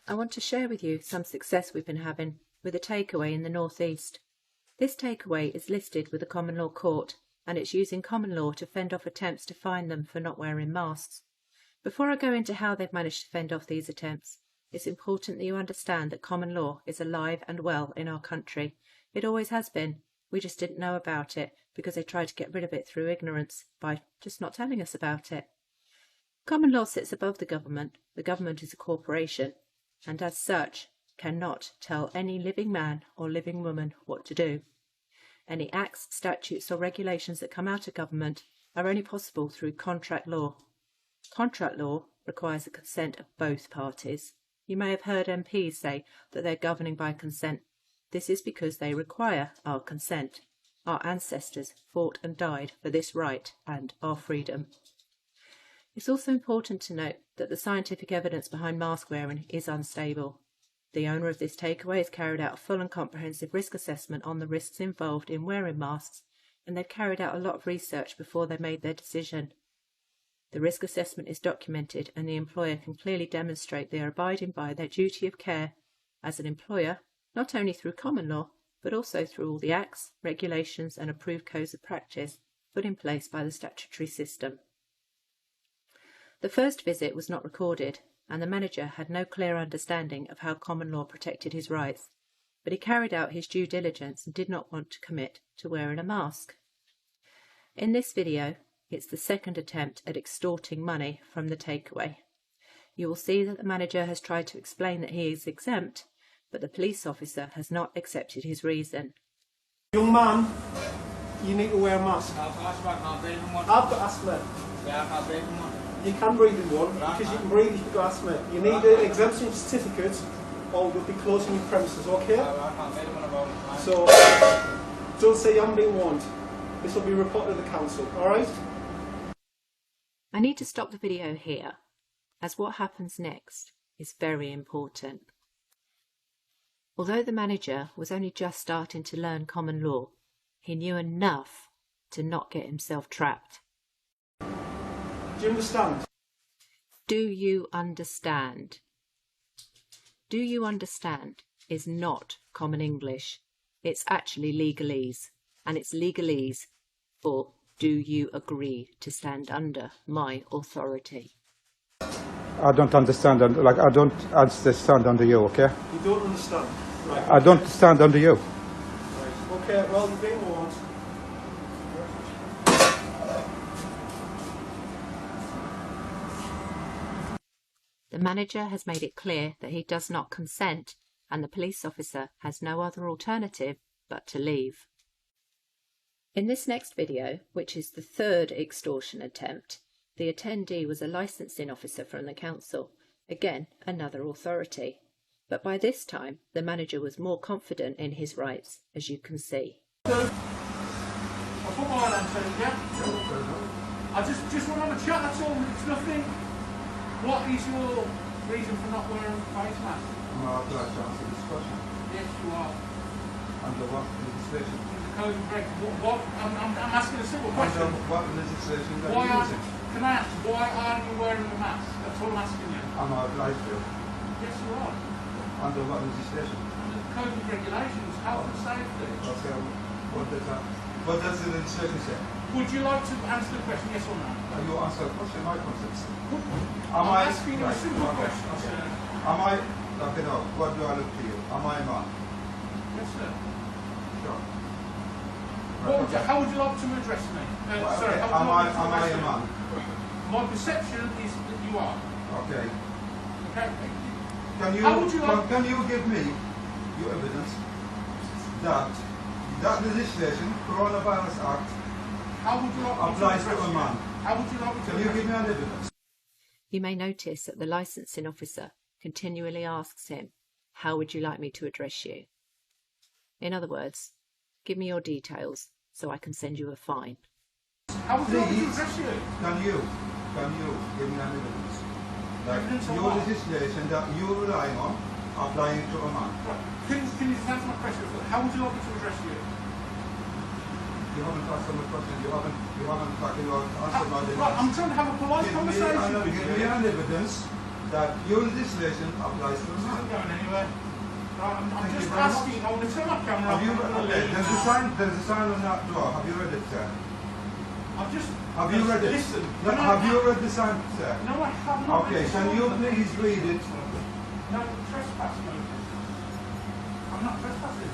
I want to share with you some success we've been having with a takeaway in the North East. This takeaway is listed with a common law court, and it's using common law to fend off attempts to fine them for not wearing masks. Before I go into how they've managed to fend off these attempts, it's important that you understand that common law is alive and well in our country. It always has been. We just didn't know about it because they tried to get rid of it through ignorance by just not telling us about it. Common law sits above the government. The government is a corporation, and as such cannot tell any living man or living woman what to do. Any acts, statutes or regulations that come out of government are only possible through contract law. Contract law requires the consent of both parties. You may have heard MPs say that they're governing by consent. This is because they require our consent. Our ancestors fought and died for this right and our freedom. It's also important to note that the scientific evidence behind mask wearing is unstable. The owner of this takeaway has carried out a full and comprehensive risk assessment on the risks involved in wearing masks, and they've carried out a lot of research before they made their decision. The risk assessment is documented, and the employer can clearly demonstrate they are abiding by their duty of care as an employer, not only through common law, but also through all the acts, regulations and approved codes of practice put in place by the statutory system. The first visit was not recorded, and the manager had no clear understanding of how common law protected his rights, but he carried out his due diligence and did not want to commit to wearing a mask. In this video, it's the second attempt at extorting money from the takeaway. You will see that the manager has tried to explain that he is exempt, but the police officer has not accepted his reason. Young man, you need to wear a mask. I've I've got asthma. Yeah, I can't breathe in one. You can breathe in one because you can breathe if you've got asthma. You need an exemption certificate or we'll be closing your premises, okay? I can't breathe in one about it. So, don't say you haven't been warned. This will be reported to the council, alright? I need to stop the video here, as what happens next is very important. Although the manager was only just starting to learn common law, he knew enough to not get himself trapped. Do you understand? Do you understand? Do you understand is not common English. It's actually legalese, and it's legalese for do you agree to stand under my authority? I don't understand, I don't understand under you, okay? You don't understand? Right. I don't stand under you. Right. Okay, well, you've been warned. The manager has made it clear that he does not consent, and the police officer has no other alternative but to leave. In this next video, which is the third extortion attempt, the attendee was a licensing officer from the council, again another authority. But by this time, the manager was more confident in his rights, as you can see. I'll put my hand on it, yeah? I just want to have a chat, that's all. It's nothing. What is your reason for not wearing a face mask? I'd like to answer this question. Yes, you are. Under what legislation? The code of break. What? I'm asking a simple question. Under what legislation are Why you are, using? can I ask, why aren't you wearing a mask? That's all I'm asking you. I'm obliged to. Yes, you are. Under what legislation? Under the code of regulations, health and safety. Okay, what does that? What does the legislation say? Would you like to answer the question, yes or no? You answer a question, my question. I'm asking you a simple question, sir. Am I, okay, no, what do I look to you? Am I a man? Yes, sir. Sure. How would you like to address me? Sorry, Okay, how would you like am I to a man? address me? My perception is that you are. Okay. Okay? Can you give me your evidence that that legislation, Coronavirus Act, How would you like me to applies address to a you? man? How would you like me to Can you address give me an evidence? You may notice that the licensing officer continually asks him, "How would you like me to address you?" In other words, give me your details so I can send you a fine. How would you like me to Please, address you? can you give me an evidence? Like Evidence of your what? legislation that you're relying on applying to a man. Right. Can you just answer my question? How would you like me to address you? You haven't answered my question. You haven't fucking answered my Right, I'm trying to have a polite conversation with Give you. me an evidence that your legislation applies to This them. isn't going anywhere. Right, I'm Thank just you very much. asking. I'm going to turn my camera Have off. you, I'm gonna okay, leave. there's a sign on that door. Have you read it, sir? I've just. Have you read it? Listen. No, have you read the sign, sir? No, I have not. Okay, can you please read it? No, trespass notice. I'm not trespassing.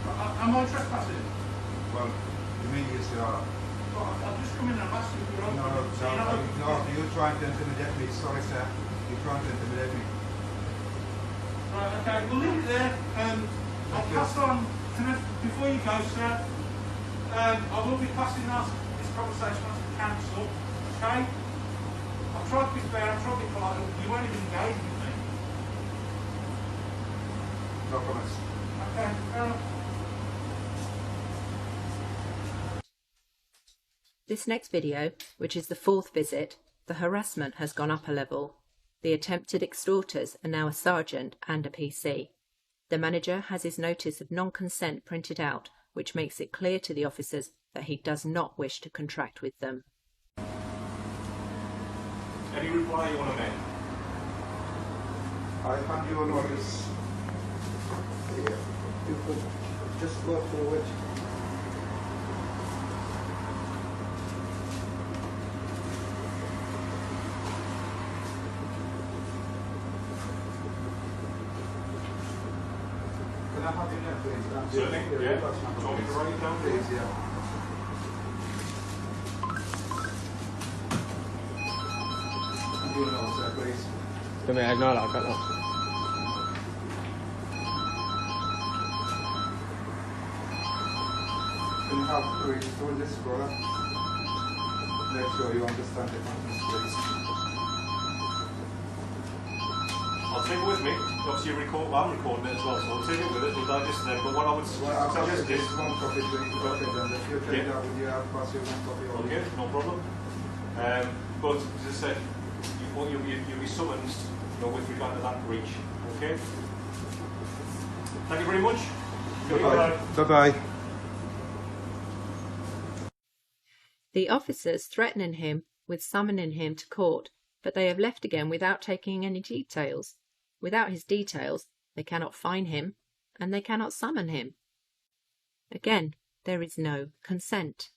Am I trespassing? Well, to me, yes, you are. Well, I've just come in and I've asked you if you're open. So you're not open. No, you're trying to intimidate me. Sorry, sir. You're trying to intimidate me. Right, okay, we'll leave it there. I'll pass on to the, before you go, sir. I will be passing this conversation on to the council. Okay? I've tried to be fair, I've tried to be polite. You won't even engage with me. No comments. Okay, fair enough. This next video, which is the 4th visit, the harassment has gone up a level. The attempted extorters are now a sergeant and a PC. The manager has his notice of non-consent printed out, which makes it clear to the officers that he does not wish to contract with them. Any reply you want to make? I hand you a notice. Here. You could just go forward. Can I have your name, please? Certainly, yeah. Do you want me to write it down, please? Please, yeah. And your name, sir, please. Tôi mẹ ignore lại cắt rồi. Can you have read through this, brother? Make sure you understand the context, please. I'll take it with me. Obviously, I'm recording it as well, so I'll take it with it. We'll digest it. But what I would Well, I'll suggest this is, one copy to you, okay, then if you take Yeah. that with you, I'll pass you one copy over. okay, no problem. But as I said, you'll be summoned, with regard to that breach. Okay. Thank you very much. Bye-bye. Bye-bye. The officers threatening him with summoning him to court, but they have left again without taking any details. Without his details, they cannot fine him, and they cannot summon him. Again, there is no consent.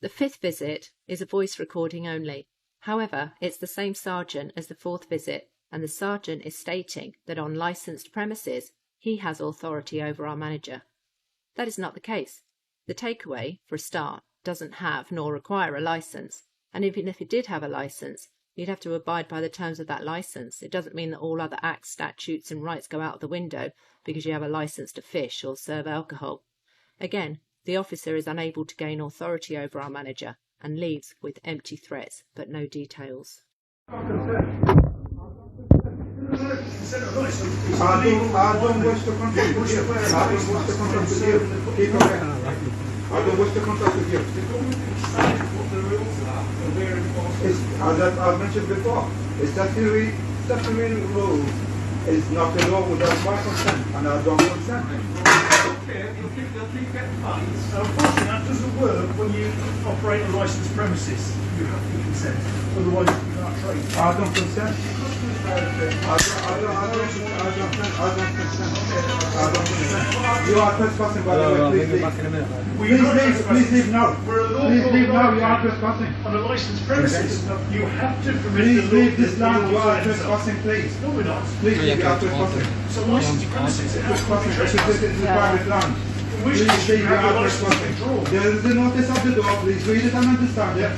The 5th visit is a voice recording only. However, it's the same sergeant as the 4th visit, and the sergeant is stating that on licensed premises, he has authority over our manager. That is not the case. The takeaway, for a start, doesn't have nor require a license, and even if it did have a license, you'd have to abide by the terms of that license. It doesn't mean that all other acts, statutes and rights go out the window because you have a license to fish or serve alcohol. Again, the officer is unable to gain authority over our manager and leaves with empty threats but no details. I don't wish to contract with you. I don't wish to contract with you. Keep away. I don't wish to contract with you. As I've mentioned before, it's statutory rule is not a law without my consent, and I don't consent. They'll keep getting funds. So unfortunately, that doesn't work when you operate a licensed premises. You have to consent, otherwise you can't trade. I don't consent. I don't consent. You are trespassing, by the way. Please leave. Please leave now. Please leave now. You are trespassing. On a licensed premises, you have to permit Please the law. leave this land. You are trespassing, please. No, we're not. Please leave. You are trespassing. It's a licensed premises. It has to be Trespassing. This is private land. In which case, you have your license withdrawn. There is a notice at the door. Please read it and understand it.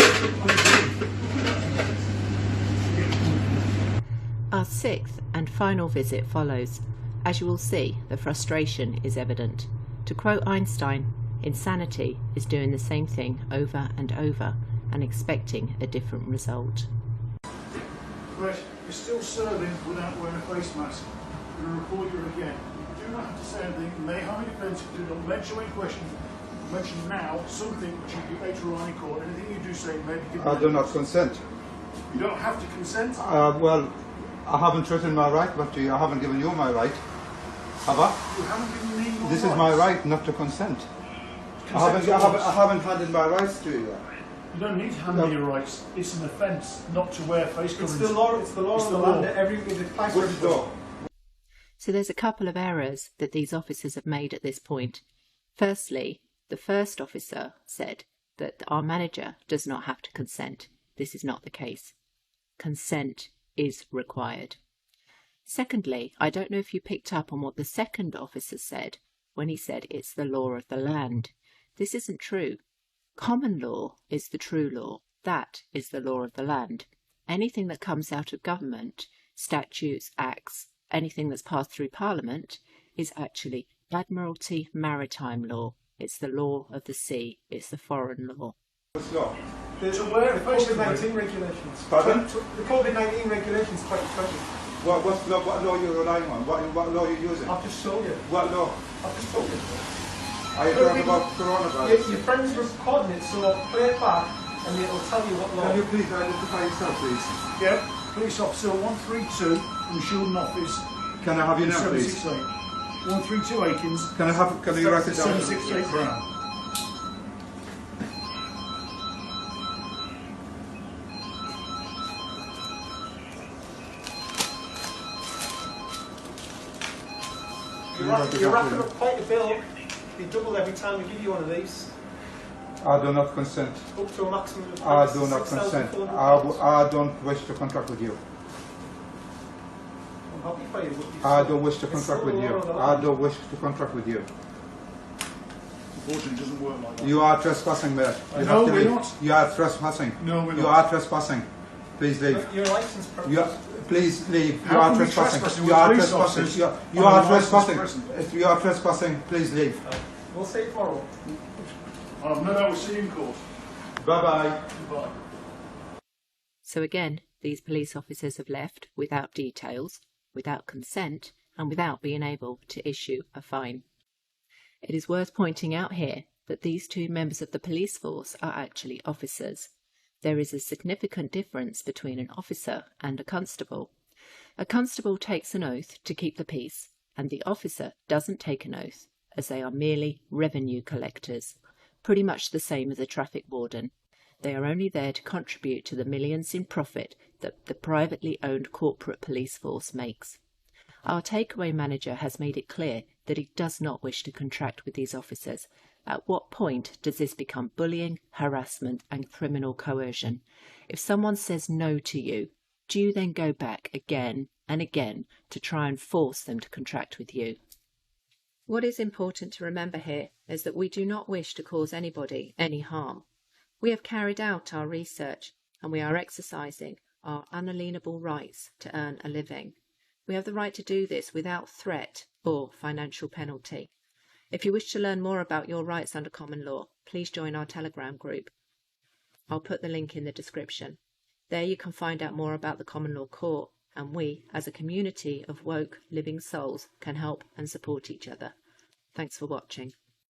Our 6th and final visit follows. As you will see, the frustration is evident. To quote Einstein, insanity is doing the same thing over and over and expecting a different result. Right, you're still serving without wearing a face mask. I'm going to report you again. You do not have to say anything. You may have any defence if you don't mention any questions. Mention now something which you can later on in court. Anything you do say may be given. I do not consent. You don't have to consent. Well, I haven't written my right back to you. I haven't given you my right. Have I? You haven't given me your This is my right not to consent. I haven't handed my rights to you yet. You don't need to handle your rights. It's an offence not to wear face coverings. It's the law. It's the law of the land. It applies to Which everybody. law? So there's a couple of errors that these officers have made at this point. Firstly, the first officer said that our manager does not have to consent. This is not the case. Consent is required. Secondly, I don't know if you picked up on what the second officer said when he said it's the law of the land. This isn't true. Common law is the true law. That is the law of the land. Anything that comes out of government, statutes, acts, anything that's passed through Parliament is actually Admiralty maritime law. It's the law of the sea. It's the foreign law. Which law? There's To wear a face COVID-19 covering. regulations. Pardon? The COVID-19 regulations 2020. What law are you relying on? What law are you using? I've just shown you. What law? I've just told you. Are you talking about coronavirus? Your friend's recording it, so play it back and it'll tell you what law. Can you please identify yourself, please? Yep. Police officer 132 from Shulden office. Can I have your name, please? 768. 132 Akins. Can you write it down? 768 Brown. You're racking up quite a bill. They double every time we give you one of these. I do not consent. Up to a maximum of I do not consent. £6,400. I don't wish to contract with you. I'm happy for you. But you I still- don't wish to it's contract still with the law you. of the I land. don't wish to contract with you. Unfortunately, it doesn't work like that. You are trespassing, mate. You No, have to we're leave. not. You are trespassing. No, we're You not. are trespassing. Please leave. Your license purpose. You are, please leave. You How are can we trespassing. trespass? You We're are police trespassing. officers You on are a licensed trespassing. person. If you are trespassing, please leave. We'll see you tomorrow. I've no doubt we'll see you in court. Bye bye. Goodbye. So again, these police officers have left without details, without consent, and without being able to issue a fine. It is worth pointing out here that these two members of the police force are actually officers. There is a significant difference between an officer and a constable. A constable takes an oath to keep the peace, and the officer doesn't take an oath, as they are merely revenue collectors, pretty much the same as a traffic warden. They are only there to contribute to the millions in profit that the privately owned corporate police force makes. Our takeaway manager has made it clear that he does not wish to contract with these officers. At what point does this become bullying, harassment, and criminal coercion? If someone says no to you, do you then go back again and again to try and force them to contract with you? What is important to remember here is that we do not wish to cause anybody any harm. We have carried out our research and we are exercising our unalienable rights to earn a living. We have the right to do this without threat or financial penalty. If you wish to learn more about your rights under common law, please join our Telegram group. I'll put the link in the description. There you can find out more about the Common Law Court, and we, as a community of woke living souls, can help and support each other. Thanks for watching.